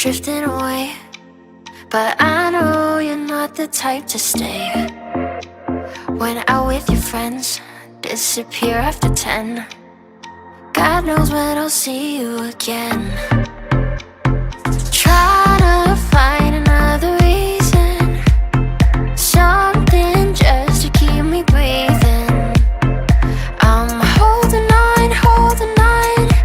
drifting away, but I know you're not the type to stay. When out with your friends, disappear after 10. God knows when I'll see you again. Try to find another reason, something just to keep me breathing. I'm holding on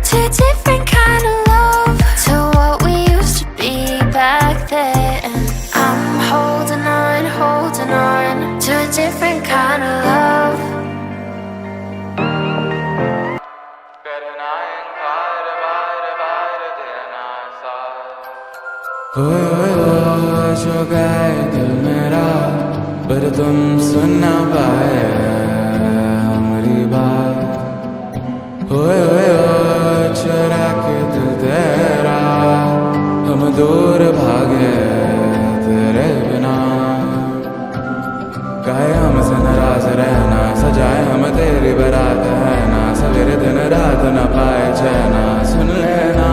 to a different kind of love, to what we used to be back then. I'm holding on to a different kind of love. जो गए दिल मेरा, पर तुम सुन ना पाए हमारी बात। ओए चुरा के दिल तेरा, हम दूर भागे तेरे बिना। कहे हमसे नाराज रहना, सजाए हम तेरी बारात है ना। सवेरे दिन रात न पाए चैना, सुन लेना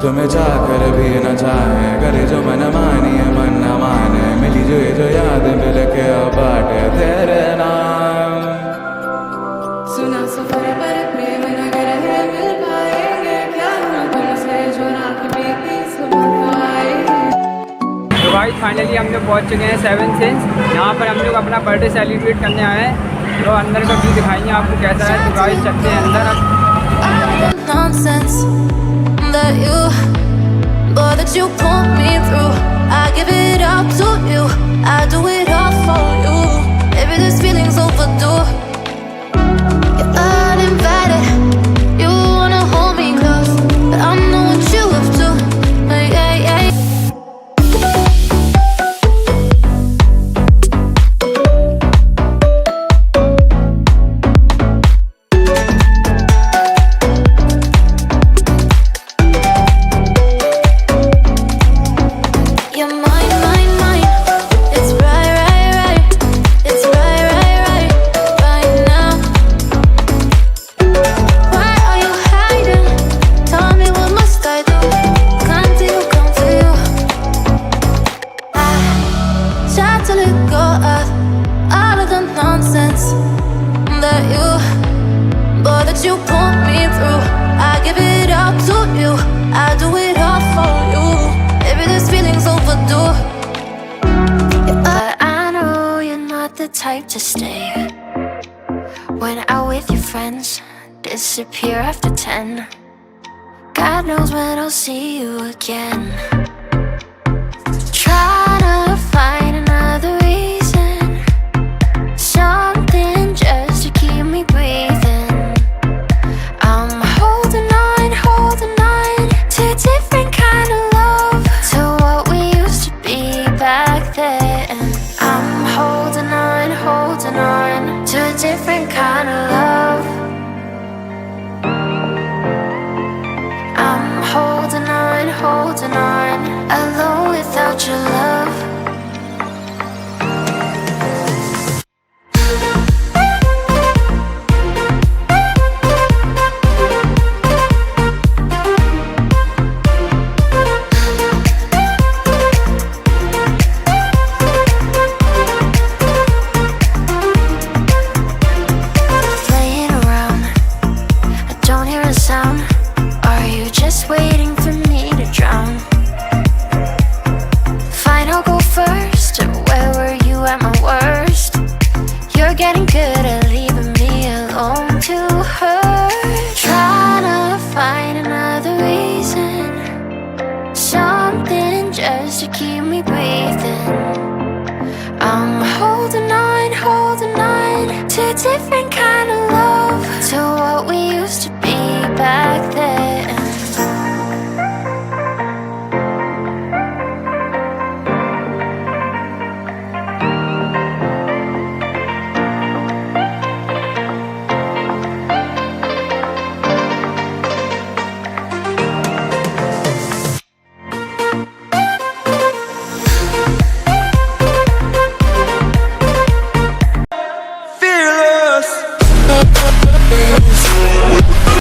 तुम्हें चाहकर भी न चाहे, करे जो मन मानिए मन न माने। मिली जो याद मिल के बाटे तेरे नाम। सुना सफर पर प्रेम नगर है, मिल पाएंगे क्या हम तुमसे जो रात बीती सुबह को आए। तो भाई फाइनली हम लोग पहुँच चुके हैं 7 सेंस। यहाँ पर हम लोग अपना बर्थडे सेलिब्रेट करने आए हैं। तो अंदर का व्यू दिखाएंगे आपको कैसा है। तो गाइस चलते हैं अंदर। That you, boy, that you pull me through. I give it up to you, I do it all for you. Maybe this feeling's overdue. You're uninvited, you wanna hold me close, but I know what you have to. Type to stay. When out with your friends, disappear after 10. God knows when I'll see you again. Try to find another reason, something just to keep me breathing. I'm holding on to a different kind of love, to what we used to be back then. I'm holding on to a different kind of love. I'm holding on, alone without your love. Waiting for me to drown. Fine, I'll go first. Where were you at my worst? You're getting good at leaving me alone to hurt. Trying to find another reason, something just to keep me breathing. I'm holding on to a different kind of love, to what we used to be back then. Fearless.